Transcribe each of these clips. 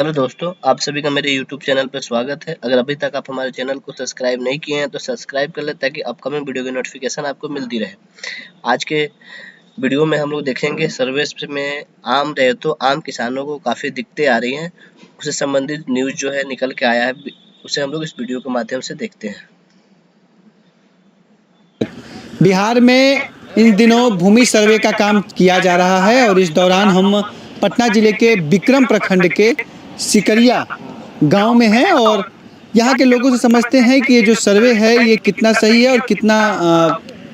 Hello दोस्तों, आप सभी का मेरे YouTube चैनल पर स्वागत है। अगर अभी तक आप हमारे चैनल को सब्सक्राइब नहीं किए हैं तो सब्सक्राइब कर लें ताकि अपकमिंग वीडियो की नोटिफिकेशन आपको मिलती रहे। आज के वीडियो में हम लोग देखेंगे सर्वे में आम किसानों को काफ़ी दिक्कतें आ रही हैं, उससे संबंधित न्यूज़ जो है निकल के आया है, उसे हम लोग इस वीडियो के माध्यम से देखते हैं। बिहार में इन दिनों भूमि सर्वे का काम किया जा रहा है और इस दौरान हम पटना जिले के विक्रम प्रखंड के सिकरिया गांव में हैं और यहाँ के लोगों से समझते हैं कि ये जो सर्वे है ये कितना सही है और कितना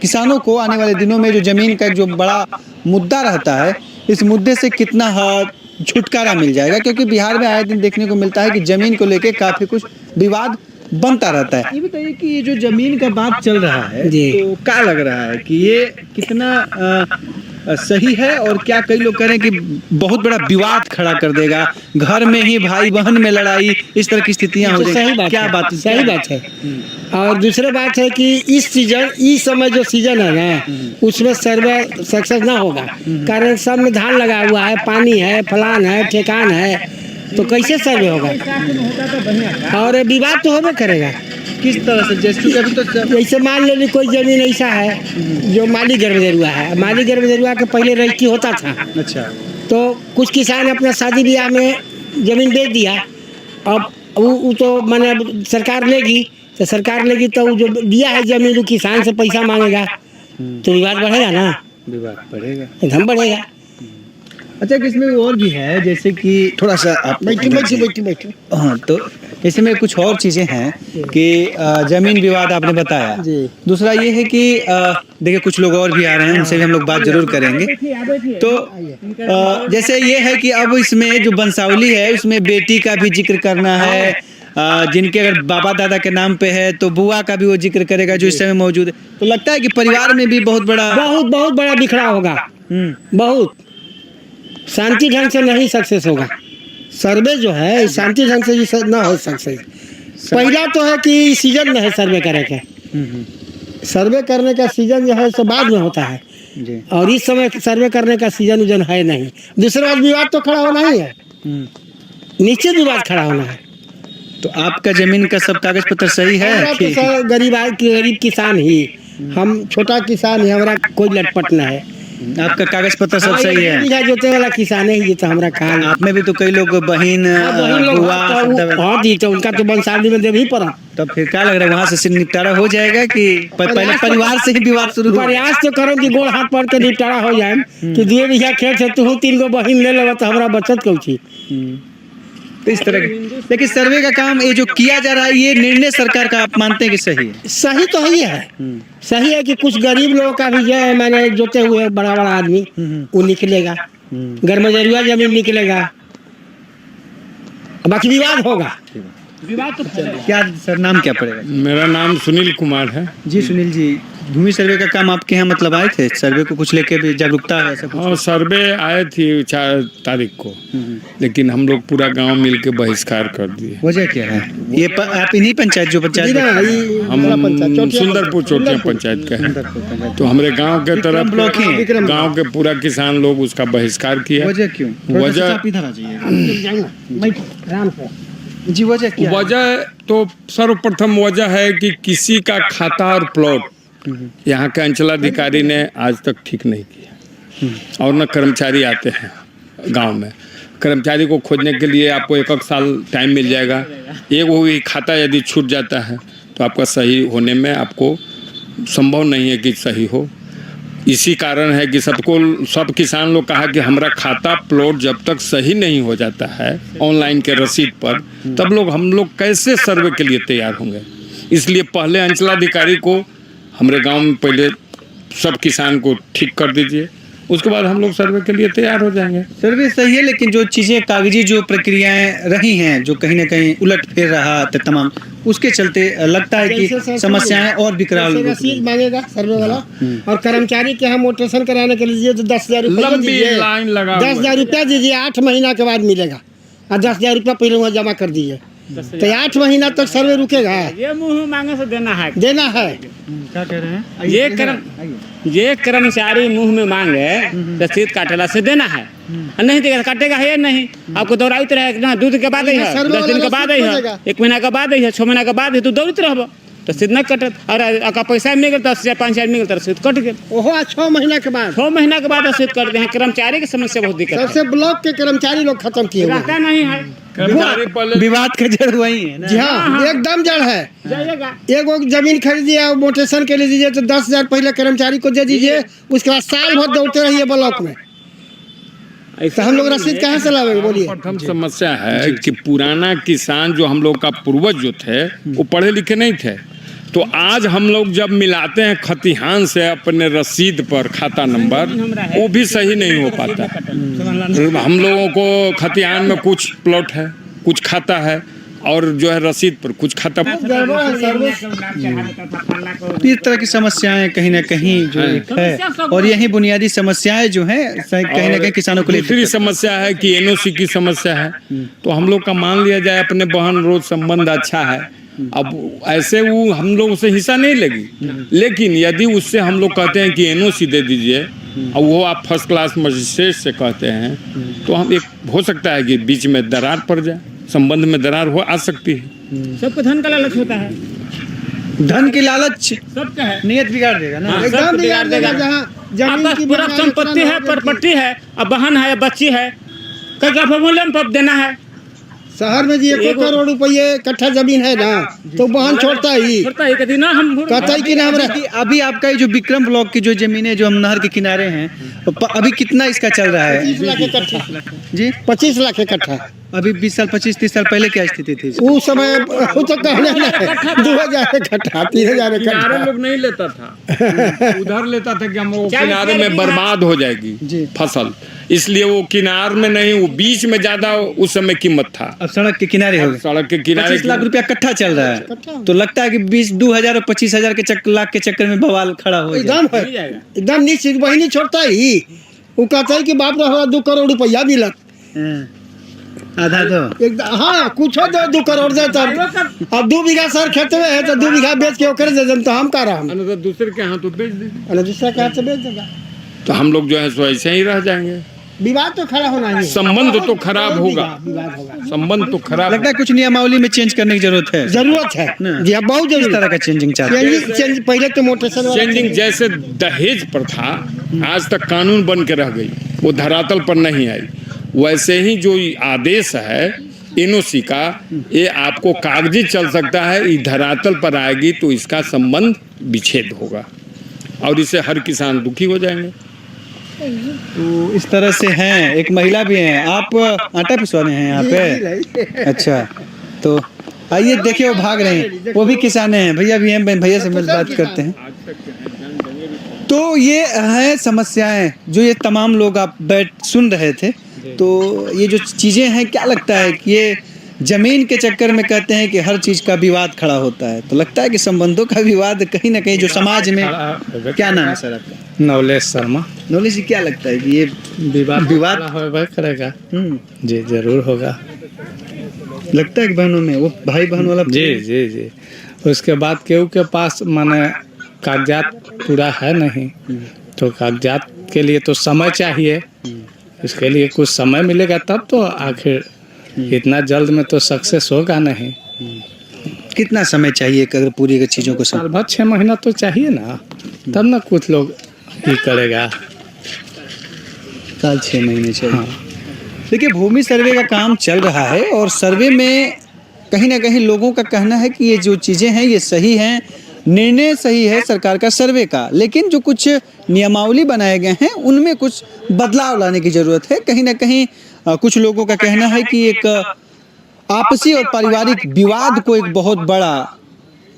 किसानों को आने वाले दिनों में जो ज़मीन का एक जो बड़ा मुद्दा रहता है इस मुद्दे से कितना छुटकारा मिल जाएगा, क्योंकि बिहार में आए दिन देखने को मिलता है कि ज़मीन को लेके काफ़ी कुछ विवाद बनता रहता है। ये बताइए कि ये जो जमीन का बात चल रहा है तो क्या लग रहा है कि ये कितना सही है और क्या कई लोग कह रहे हैं कि बहुत बड़ा विवाद खड़ा कर देगा, घर में ही भाई बहन में लड़ाई, इस तरह की स्थितियां हो जाएंगी। क्या बात सही बात है। और दूसरी बात है कि इस समय जो सीजन है ना उसमें सर्वे सक्सेस ना होगा, कारण सब में धान लगा हुआ है, पानी है, फलान है, ठेकान है, तो कैसे सर्वे होगा और विवाद तो होगा करेगा। किस तरह से? जैसे अभी तो जैसे मान लो कोई जमीन ऐसा है जो माली गर्भजरुआ है, माली गर्भजरुआ के पहले रजिस्ट्री होता था। अच्छा, तो कुछ किसान अपना शादी ब्याह में जमीन बेच दिया, अब वो तो माने सरकार लेगी तो जो दिया है जमीन वो किसान से पैसा मांगेगा तो विवाद बढ़ेगा ना, विवाद बढ़ेगा, एकदम बढ़ेगा। अच्छा, इसमें और भी है जैसे कि थोड़ा सा आप बैठी। हाँ, तो इसमें कुछ और चीज़ें हैं कि जमीन विवाद आपने बताया। दूसरा ये है कि देखिए कुछ लोग और भी आ रहे हैं, उनसे भी हम लोग बात जरूर करेंगे। तो जैसे ये है कि अब इसमें जो वंशावली है उसमें बेटी का भी जिक्र करना है, जिनके अगर बाबा दादा के नाम पे है तो बुआ का भी वो जिक्र करेगा जो इस समय मौजूद है। तो लगता है कि परिवार में भी बहुत बड़ा बिखरा होगा, बहुत शांति ढंग से नहीं सक्सेस होगा। सर्वे जो है शांति ढंग से ना हो सक्सेस। पहला तो है कि सीजन में है सर्वे करे के, सर्वे करने का सीजन जो है सो बाद में होता है जी। और इस समय सर्वे करने का सीजन है नहीं। दूसरा विवाद तो खड़ा होना ही है, निश्चित विवाद खड़ा होना है। तो आपका जमीन का सब कागज पत्र सही है? तो गरीब किसान ही, हम छोटा किसान ही, हमारा कोई लटपट न है। आपका कागज पत्र सब सही है? जोते वाला किसान है तो हमारा काम। आप में भी तो कई लोग बहन तो उनका तो वंशावली में देवी पड़ा। तब फिर क्या लग रहा है वहाँ से निपटारा हो जाएगा कि पहले परिवार से ही विवाद शुरू? प्रयास तो करो कि गोड़ हाथ पड़ के निपटारा हो जाए कि 2 बीघा खेत है तू 3 गो बहन ले लेगा तो हमारा बचत कौची। तो इस तरह की, लेकिन सर्वे का काम ये जो किया जा रहा है ये निर्णय सरकार का आप मानते हैं कि सही है? सही तो ही है, सही है कि कुछ गरीब लोगों का भी जो है मैंने जोते हुए बड़ा आदमी वो निकलेगा, गर्भजरुआ जमीन निकलेगा, बाकी विवाद होगा। विवाद तो क्या सर, नाम क्या पड़ेगा? मेरा नाम सुनील कुमार है। जी सुनील जी, भूमि सर्वे का काम आपके यहाँ मतलब आए थे? सर्वे को कुछ लेके भी जागरूकता है ऐसा कुछ? और सर्वे आए थी 4 तारीख को, लेकिन हम लोग पूरा गांव मिल के बहिष्कार कर दिए। वजह क्या है? ये आप इन्हीं पंचायत जो पंचायत हम सुंदरपुर चोटिया पंचायत के हैं, तो हमारे गांव के तरफ गांव के पूरा किसान लोग उसका बहिष्कार किया। वजह क्यों? जी वजह क्या? वजह तो सर्वप्रथम वजह है कि किसी का खाता और प्लॉट यहाँ के अंचलाधिकारी ने आज तक ठीक नहीं किया, और न कर्मचारी आते हैं गांव में। कर्मचारी को खोजने के लिए आपको 1 साल टाइम मिल जाएगा। एक वो खाता यदि छूट जाता है तो आपका सही होने में आपको संभव नहीं है कि सही हो। इसी कारण है कि सब किसान लोग कहा कि हमारा खाता प्लॉट जब तक सही नहीं हो जाता है ऑनलाइन के रसीद पर, तब हम लोग कैसे सर्वे के लिए तैयार होंगे। इसलिए पहले अंचलाधिकारी को हमारे गांव में पहले सब किसान को ठीक कर दीजिए, उसके बाद हम लोग सर्वे के लिए तैयार हो जाएंगे। सर्वे सही है, लेकिन जो चीज़ें कागजी जो प्रक्रियाएं रही हैं जो कहीं ना कहीं उलट फेर रहा था तमाम, उसके चलते लगता है कि समस्याएं और विकराल। रसीद मांगेगा सर्वे वाला और कर्मचारी के हम मोटेशन कराने के लिए तो 10,000 रुपया लाइन लगा, 10,000 रुपया दीजिए, 8 महीना के बाद मिलेगा और 10,000 रुपया पहले वहाँ जमा कर दीजिए। तो 8 महीना तक सर्वे रुकेगा। ये मुंह मांगे से देना है। क्या कह रहे हैं? ये कर्मचारी मुंह में मांगे रसीद काटेला से देना है, नहीं देगा काटेगा है नहीं। आपको दौड़ाते रहेगा, 2 दिन के बाद ही है, 10 दिन के बाद ही है, 1 महीना के बाद ही है, 6 महीना के बाद ही तो दौड़ते रहो रसीद नहीं कटत। और आपका पैसा मिल गया 10,000 5,000 मिल गया रसीद कट गया। ओहो 6 महीना के बाद, 6 महीना के बाद रसीद कट दे। कर्मचारी की समस्या बहुत दिक्कत है। सबसे ब्लॉक के कर्मचारी लोग खत्म किए हुए हैं। रहता नहीं है, विवाद का जड़ वही है ना? जी हाँ, एकदम जड़ है। जाइएगा एक जमीन खरीदिए मोटेशन के लिए दीजिए तो 10,000 पहले कर्मचारी को दे दीजिए, उसके बाद साल भर दौड़ते रहिए ब्लॉक में। तो हम लोग रसीद कहाँ से लावेंगे बोलिए? प्रथम समस्या है कि पुराना किसान जो हम लोग का पूर्वज जो थे वो पढ़े लिखे नहीं थे, तो आज हम लोग जब मिलाते हैं खतिहान से अपने रसीद पर खाता नंबर, वो भी सही नहीं हो पाता। हम लोगों को खतिहान में कुछ प्लॉट है, कुछ खाता है, और जो है रसीद पर कुछ खाता। इस तरह की समस्याएं कहीं ना कहीं जो एक है, और यही बुनियादी समस्याएं जो हैं कहीं ना कहीं किसानों को दूसरी समस्या है कि एनओसी की समस्या है। तो हम लोग का मान लिया जाए अपने बहन रोज संबंध अच्छा है, अब ऐसे वो हम लोग से हिस्सा नहीं लेगी, लेकिन यदि उससे हम लोग कहते हैं कि एनओसी दे दीजिए और वो आप फर्स्ट क्लास मजिस्ट्रेट से कहते हैं, तो हम एक हो सकता है कि बीच में दरार पड़ जाए, संबंध में दरार हो आ सकती है। सबको धन का लालच होता है, धन की लालच सबका है, नियत बिगाड़ देगा ना। एकदम बिगाड़ देगा। जहाँ जमीन की पूरा संपत्ति है, प्रॉपर्टी है, अब बहन है, बच्ची है, कई फॉर्मूले में देना है। शहर में जी 1 करोड़ रुपये कट्ठा जमीन है ना, तो बहन छोड़ता ही कभी ना हम कहता ही कि ना हमरा। अभी आपका ये जो विक्रम ब्लॉक की जो जमीनें जो हम नहर के किनारे हैं, अभी कितना इसका चल रहा है? 25 लाख इकट्ठा जी 25 लाख इकट्ठा। अभी 20 साल 25-30 साल पहले क्या स्थिति थी? उस समय वो तो कहने ना 2,000 इकट्ठा 3,000 किनारे इकट्ठा। लोग नहीं लेता था, उधर लेता था कि हम वो किनारे में बर्बाद हो जाएगी फसल, इसलिए वो किनार में नहीं, वो बीच में ज्यादा उस समय कीमत था। अब सड़क के किनारे हो गए, सड़क के किनारे 25 लाख रुपया कट्ठा चल रहा है, तो लगता है कि 2,000 और 25,000 के लाख के चक्कर में बवाल खड़ा हो जाए। एकदम है, एकदम निश्चित बहिनी छोड़ता ही। वो कहता है कि बाप रे 2 करोड़ रुपया मिलत, आधा दो एकदम हाँ कुछ दो 2 करोड़ दे तब। अब 2 बीघा सर खेत में है तो 2 बीघा बेच के ओकर दे दें, तो हम कह रहा हूँ दूसरे के हाथ तो बेच दीजिए, दूसरा के हाथ से बेच देगा, तो हम लोग जो है सो ऐसे ही रह जाएंगे। विवाद तो खड़ा होना ही, संबंध तो खराब होगा, विवाद होगा, संबंध तो खराब। लगता है कुछ नियमावली में चेंज करने की जरूरत है। जरूरत है जी हाँ, बहुत किस जरूरत तरह का चेंजिंग चाहते हैं? चेंज पहले तो मोटेशन चेंजिंग जैसे दहेज प्रथा आज तक कानून बन के रह गई, वो धरातल पर नहीं आई, वैसे ही जो आदेश है एनओसी का, ये आपको कागजी चल सकता है, ये धरातल पर आएगी तो इसका संबंध विच्छेद होगा और इससे हर किसान दुखी हो जाएंगे। तो इस तरह से हैं। एक महिला भी हैं, आप आटा पिसवाने हैं यहाँ पे? अच्छा, तो आइए देखिए वो भाग रहे हैं, वो भी किसान हैं, भैया भी हैं, भैया से मिल बात करते हैं। तो ये है समस्याएं जो ये तमाम लोग आप बैठ सुन रहे थे। तो ये जो चीज़ें हैं, क्या लगता है कि ये जमीन के चक्कर में कहते हैं कि हर चीज़ का विवाद खड़ा होता है, तो लगता है कि संबंधों का विवाद कहीं ना कहीं जो समाज में, क्या नाम है सर आपका? नवलेश शर्मा। नवलेश जी, क्या लगता है कि ये विवाद होगा करेगा? जी जरूर होगा। लगता है कि बहनों में वो भाई बहन वाला? जी जी जी। उसके बाद केहू के पास माने कागजात पूरा है नहीं, तो कागजात के लिए तो समय चाहिए, इसके लिए कुछ समय मिलेगा तब तो आखिर इतना जल्द में तो सक्सेस होगा नहीं। कितना समय चाहिए अगर पूरी चीज़ों को? साल भर 6 महीना तो चाहिए ना, तब ना कुछ लोग ही करेगा। साल 6 महीने चाहिए। हाँ। देखिए, भूमि सर्वे का काम चल रहा है और सर्वे में कहीं ना कहीं लोगों का कहना है कि ये जो चीज़ें हैं ये सही हैं, निर्णय सही है सरकार का सर्वे का, लेकिन जो कुछ नियमावली बनाए गए हैं उनमें कुछ बदलाव लाने की ज़रूरत है। कहीं ना कहीं कुछ लोगों का कहना है कि एक आपसी और पारिवारिक विवाद को एक बहुत बड़ा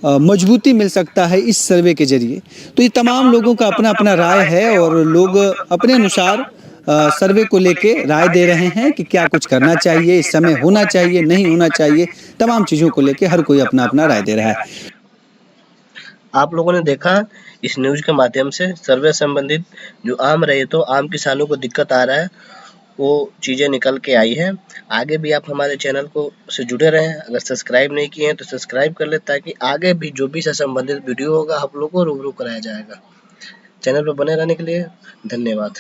मजबूती मिल सकता है इस सर्वे के जरिए। तो ये तमाम लोगों का अपना अपना राय है और लोग अपने अनुसार सर्वे को लेके राय दे रहे हैं कि क्या कुछ करना चाहिए, इस समय होना चाहिए, नहीं होना चाहिए, तमाम चीज़ों को लेके हर कोई अपना अपना राय दे रहा है। आप लोगों ने देखा इस न्यूज के माध्यम से सर्वे संबंधित जो आम रहे तो आम किसानों को दिक्कत आ रहा है, वो चीज़ें निकल के आई है। आगे भी आप हमारे चैनल को से जुड़े रहें। अगर सब्सक्राइब नहीं किए हैं तो सब्सक्राइब कर लें, ताकि आगे भी जो भी से संबंधित वीडियो होगा आप लोगों को रूबरू कराया जाएगा। चैनल पर बने रहने के लिए धन्यवाद।